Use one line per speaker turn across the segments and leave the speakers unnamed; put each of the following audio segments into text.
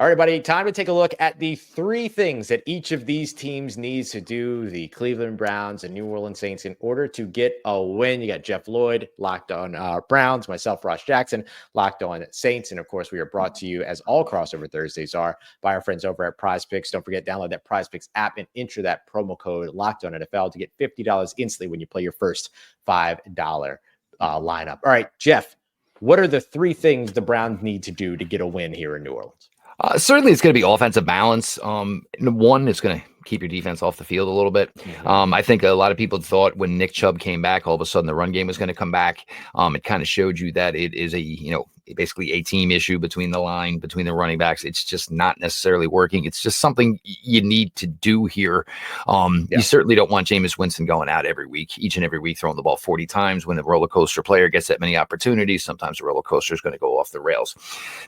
All right, buddy, time to take a look at the three things that each of these teams needs to do, the Cleveland Browns and New Orleans Saints, in order to get a win. You got Jeff Lloyd, locked on Browns, myself, Ross Jackson, locked on Saints. And of course, we are brought to you, as all crossover Thursdays are, by our friends over at PrizePicks. Don't forget, download that PrizePicks app and enter that promo code LOCKEDONNFL to get $50 instantly when you play your first $5 lineup. All right, Jeff, what are the three things the Browns need to do to get a win here in New Orleans?
Certainly, it's going to be offensive balance. One, it's going to keep your defense off the field a little bit. I think a lot of people thought when Nick Chubb came back, all of a sudden the run game was going to come back. It kind of showed you that it is basically a team issue between the running backs. It's just not necessarily working. It's just something you need to do here. You certainly don't want Jameis Winston going out each and every week, throwing the ball 40 times. When the roller coaster player gets that many opportunities, sometimes the roller coaster is going to go off the rails.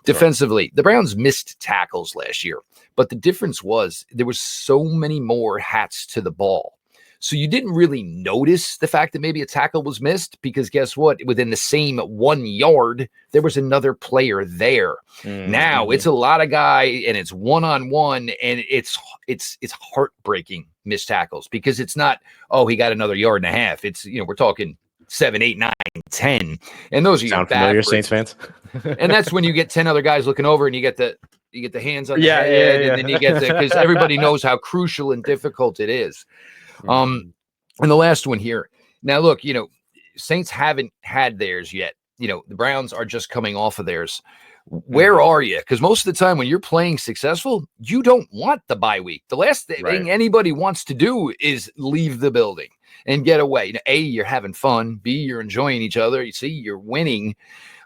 Defensively, the Browns missed tackles last year, but the difference was there was so many more hats to the ball. So you didn't really notice the fact that maybe a tackle was missed, because guess what? Within the same 1 yard, there was another player there. Now it's a lot of guy and it's one-on-one, and it's heartbreaking missed tackles, because it's not, oh, he got another yard and a half. It's, we're talking 7, 8, 9, 10. And those are your bad
familiar, Saints fans.
And that's when you get 10 other guys looking over and you get the hands on the head, and then you get because everybody knows how crucial and difficult it is. And the last one here. Now, look, Saints haven't had theirs yet. The Browns are just coming off of theirs. Where are you? Because most of the time when you're playing successful, you don't want the bye week. The last thing anybody wants to do is leave the building and get away. A, you're having fun. B, you're enjoying each other. You see, you're winning.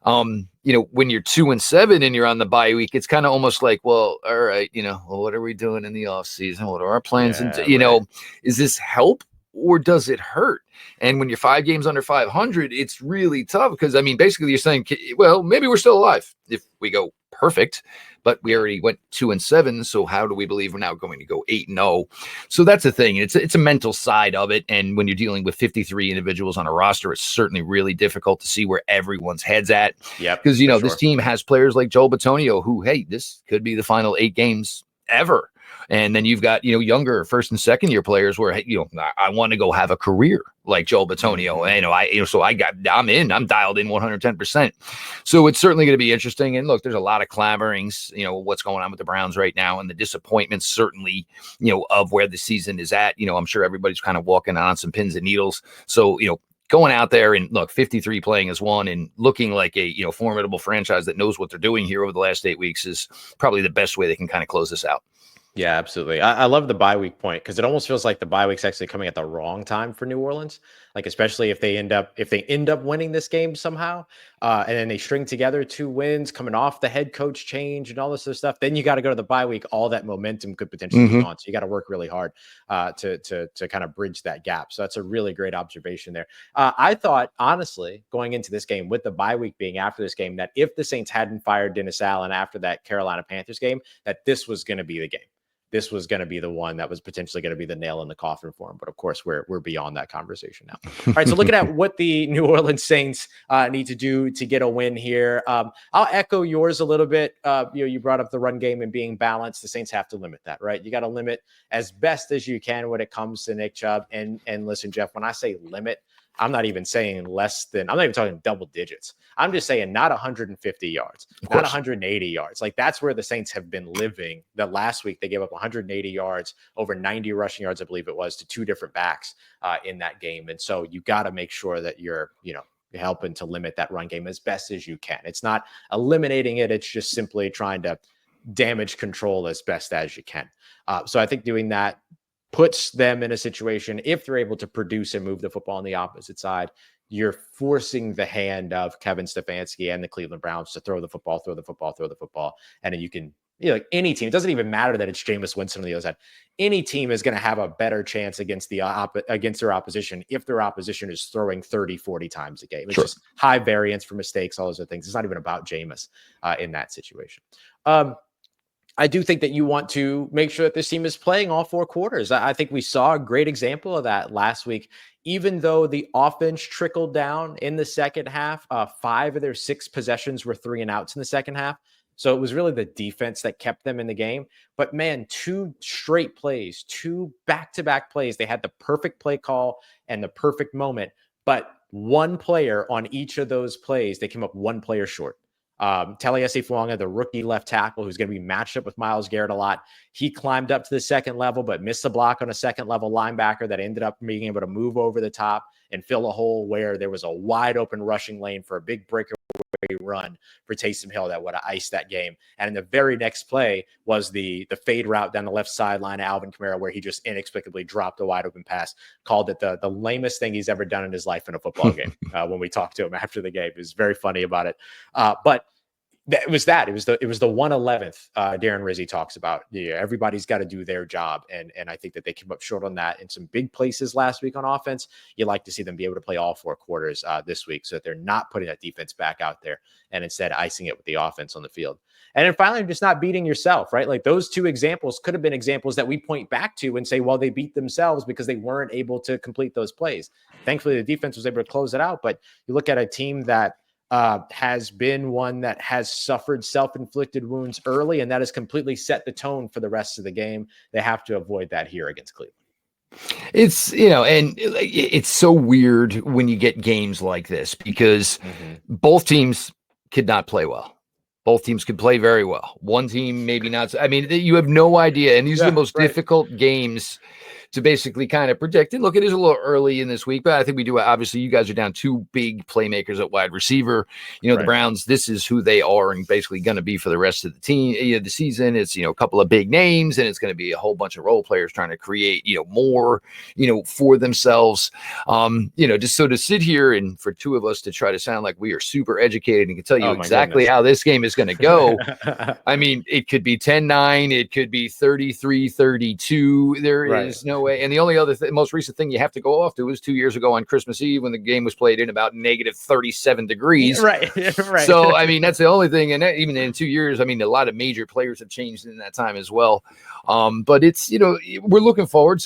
When you're 2-7 and you're on the bye week, it's kind of almost like, well, all right, what are we doing in the off season? What are our plans? Is this help or does it hurt? And when you're 5 games under 500, it's really tough, because basically you're saying, well, maybe we're still alive if we go perfect, but we already went 2-7. So how do we believe we're now going to go 8-0? So that's the thing. It's a mental side of it. And when you're dealing with 53 individuals on a roster, it's certainly really difficult to see where everyone's head's at. Because, this team has players like Joel Bitonio who, hey, this could be the final 8 games ever. And then you've got, younger first and second year players where, I want to go have a career like Joel Bitonio. I'm dialed in 110%. So it's certainly going to be interesting. And look, there's a lot of clamorings, what's going on with the Browns right now, and the disappointment certainly, of where the season is at. I'm sure everybody's kind of walking on some pins and needles. So, going out there and look, 53 playing as one and looking like a, formidable franchise that knows what they're doing here over the last 8 weeks is probably the best way they can kind of close this out.
Yeah, absolutely. I love the bye week point, because it almost feels like the bye week's actually coming at the wrong time for New Orleans. Like, especially if they end up winning this game somehow, and then they string together 2 wins coming off the head coach change and all this other stuff, then you got to go to the bye week. All that momentum could potentially be gone. So you got to work really hard to kind of bridge that gap. So that's a really great observation there. I thought, honestly, going into this game with the bye week being after this game, that if the Saints hadn't fired Dennis Allen after that Carolina Panthers game, that this was going to be the game. This was going to be the one that was potentially going to be the nail in the coffin for him. But of course, we're beyond that conversation now. All right, so looking at what the New Orleans Saints need to do to get a win here, I'll echo yours a little bit. You brought up the run game and being balanced. The Saints have to limit that, right? You got to limit as best as you can when it comes to Nick Chubb. And listen, Jeff, when I say limit, I'm not even saying I'm not even talking double digits. I'm just saying not 150 yards, not 180 yards. Like, that's where the Saints have been living. The last week they gave up 180 yards, over 90 rushing yards, I believe it was, to 2 different backs in that game. And so you got to make sure that you're helping to limit that run game as best as you can. It's not eliminating it. It's just simply trying to damage control as best as you can. So I think doing that puts them in a situation, if they're able to produce and move the football on the opposite side, you're forcing the hand of Kevin Stefanski and the Cleveland Browns to throw the football. And then you can, like any team, it doesn't even matter that it's Jameis Winston on the other side. Any team is going to have a better chance against their opposition if their opposition is throwing 30, 40 times a game. It's just high variance for mistakes, all those other things. It's not even about Jameis in that situation. I do think that you want to make sure that this team is playing all 4 quarters. I think we saw a great example of that last week. Even though the offense trickled down in the second half, 5 of their 6 possessions were 3 and outs in the second half. So it was really the defense that kept them in the game. But man, 2 straight plays, 2 back-to-back plays. They had the perfect play call and the perfect moment, but one player on each of those plays, they came up one player short. Taliesin Fuanga, the rookie left tackle, who's going to be matched up with Myles Garrett a lot. He climbed up to the second level, but missed a block on a second level linebacker that ended up being able to move over the top and fill a hole where there was a wide open rushing lane for a big breakaway run for Taysom Hill that would have iced that game. And in the very next play was the fade route down the left sideline of Alvin Kamara, where he just inexplicably dropped a wide open pass, called it the lamest thing he's ever done in his life in a football game. When we talked to him after the game, he was very funny about it. But it was the 111th Darren Rizzi talks about. Yeah, everybody's got to do their job, and I think that they came up short on that in some big places last week on offense. You like to see them be able to play all 4 quarters this week, so that they're not putting that defense back out there and instead icing it with the offense on the field. And then finally, just not beating yourself, right? Like those 2 examples could have been examples that we point back to and say, well, they beat themselves because they weren't able to complete those plays. Thankfully, the defense was able to close it out. But you look at a team that has been one that has suffered self-inflicted wounds early, and that has completely set the tone for the rest of the game. They have to avoid that here against Cleveland.
It's, and it's so weird when you get games like this because both teams could not play well. Both teams could play very well. One team, maybe not. I mean, you have no idea. And these are the most difficult games to basically kind of predict. And look, it is a little early in this week, but I think we do. Obviously, you guys are down 2 big playmakers at wide receiver. The Browns, this is who they are and basically going to be for the rest of the team, the season. It's, a couple of big names, and it's going to be a whole bunch of role players trying to create, more, for themselves. Just so to sit here and for 2 of us to try to sound like we are super educated and can tell you exactly how this game is going to go. I mean, it could be 10-9. It could be 33-32. There is no way. And the only other most recent thing you have to go off to was 2 years ago on Christmas Eve when the game was played in about negative 37 degrees.
Right.
So, I mean, that's the only thing. And even in 2 years, I mean, a lot of major players have changed in that time as well. But it's, we're looking forward to